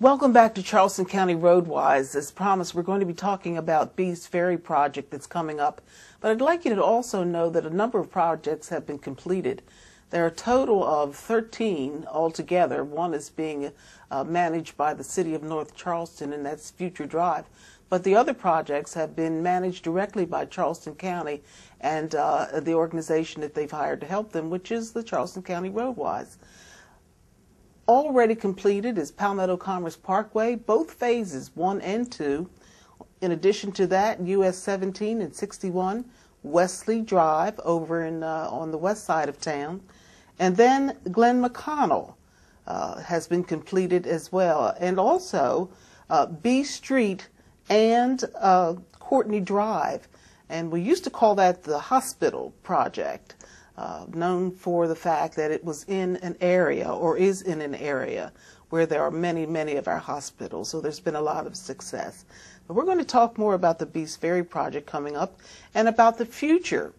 Welcome back to Charleston County RoadWise. As promised, we're going to be talking about Bees Ferry project that's coming up. But I'd like you to also know that a number of projects have been completed. There are a total of 13 altogether. One is being managed by the City of North Charleston, and that's Future Drive. But the other projects have been managed directly by Charleston County and the organization that they've hired to help them, which is the Charleston County RoadWise. Already completed is Palmetto Commerce Parkway, both phases 1 and 2. In addition to that, US 17 and 61, Wesley Drive over in on the west side of town. And then Glen McConnell has been completed as well. And also B Street and Courtney Drive. And we used to call that the hospital project. Known for the fact that it was in an area, or is in an area, where there are many, many of our hospitals. So there's been a lot of success. But we're going to talk more about the Bees Ferry project coming up and about the future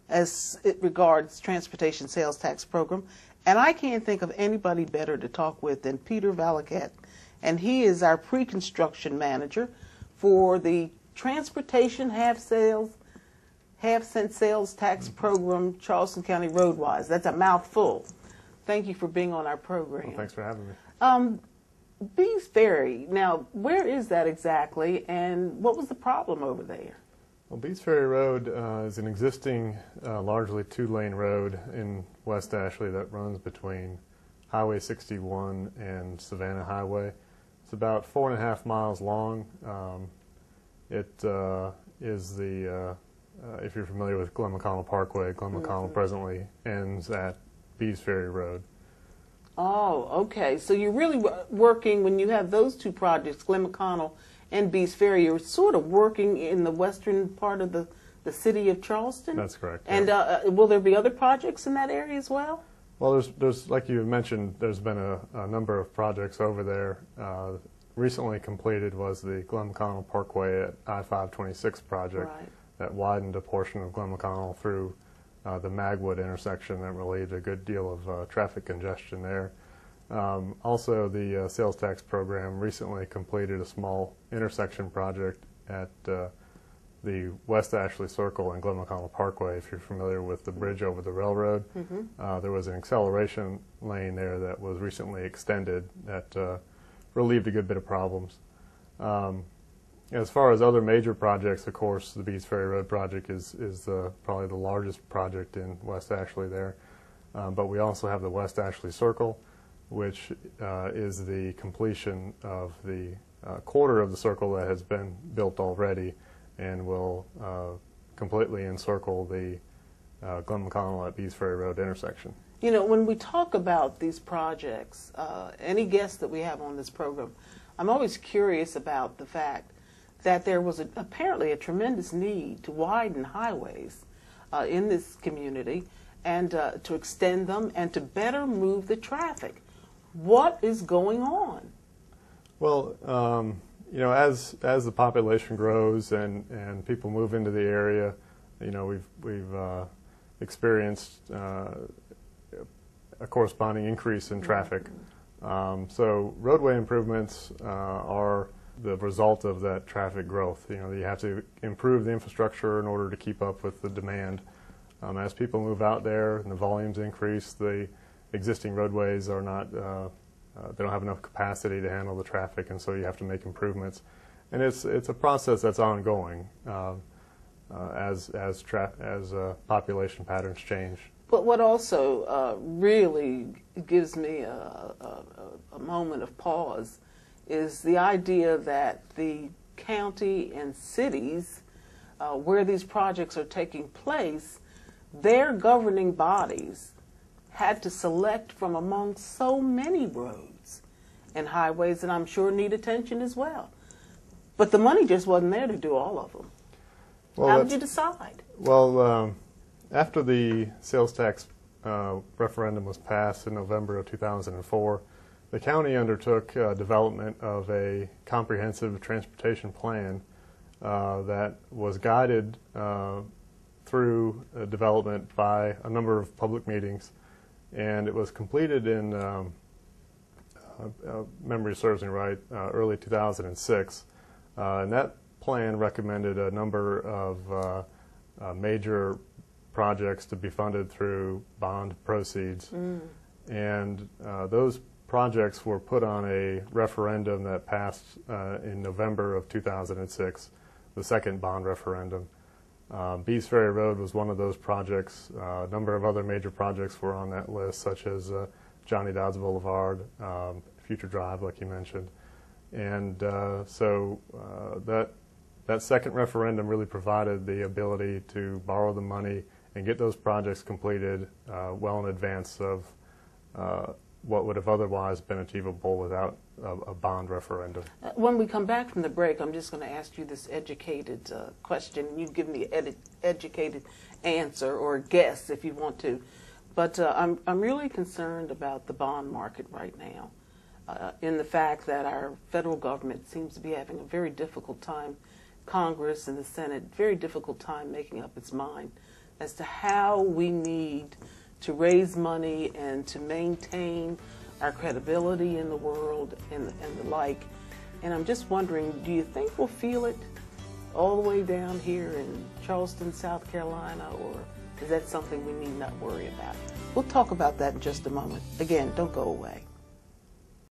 as it regards transportation sales tax program. And I can't think of anybody better to talk with than Peter Valaket. And he is our pre-construction manager for the transportation half-cent sales tax program, Charleston County RoadWise. That's a mouthful. Thank you for being on our program. Well, thanks for having me. Bees Ferry, now where is that exactly, and what was the problem over there? Well, Bees Ferry Road is an existing largely two-lane road in West Ashley that runs between Highway 61 and Savannah Highway. It's about 4.5 miles long. It is the if you're familiar with Glen McConnell Parkway, Glen McConnell presently ends at Bees Ferry Road. Oh, okay. So you're really working, when you have those two projects, Glen McConnell and Bees Ferry, you're sort of working in the western part of the city of Charleston? That's correct. And yeah. Will there be other projects in that area as well? Well, there's like you mentioned, there's been a number of projects over there. Recently completed was the Glen McConnell Parkway at I-526 project. Right. That widened a portion of Glen McConnell through the Magwood intersection that relieved a good deal of traffic congestion there. Also, the sales tax program recently completed a small intersection project at the West Ashley Circle and Glen McConnell Parkway. If you're familiar with the bridge over the railroad, there was an acceleration lane there that was recently extended that relieved a good bit of problems. As far as other major projects, of course, the Bees Ferry Road project is probably the largest project in West Ashley there. But we also have the West Ashley Circle, which is the completion of the quarter of the circle that has been built already and will completely encircle the Glen McConnell at Bees Ferry Road intersection. You know, when we talk about these projects, any guests that we have on this program, I'm always curious about the fact that there was apparently a tremendous need to widen highways in this community and to extend them and to better move the traffic. What is going on? Well, you know, as the population grows and people move into the area, you know, we've experienced a corresponding increase in traffic. So roadway improvements are the result of that traffic growth. You know, you have to improve the infrastructure in order to keep up with the demand. As people move out there and the volumes increase, the existing roadways are not, they don't have enough capacity to handle the traffic, and so you have to make improvements. And it's a process that's ongoing as population patterns change. But what also really gives me a moment of pause is the idea that the county and cities where these projects are taking place, their governing bodies had to select from among so many roads and highways that I'm sure need attention as well. But the money just wasn't there to do all of them. Well, how did you decide? Well, after the sales tax referendum was passed in November of 2004, the county undertook development of a comprehensive transportation plan that was guided through development by a number of public meetings, and it was completed in memory serves me right, early 2006. And that plan recommended a number of major projects to be funded through bond proceeds. And those projects were put on a referendum that passed in November of 2006, the second bond referendum. Bees Ferry Road was one of those projects. A number of other major projects were on that list, such as Johnny Dodds Boulevard, Future Drive, like you mentioned. And so that second referendum really provided the ability to borrow the money and get those projects completed well in advance of what would have otherwise been achievable without a bond referendum. When we come back from the break, I'm just going to ask you this educated question. You give me an educated answer or a guess if you want to. But I'm really concerned about the bond market right now, in the fact that our federal government seems to be having a very difficult time, Congress and the Senate, very difficult time making up its mind as to how we need to raise money and to maintain our credibility in the world and the like. And I'm just wondering, do you think we'll feel it all the way down here in Charleston, South Carolina, or is that something we need not worry about? We'll talk about that in just a moment. Again, don't go away.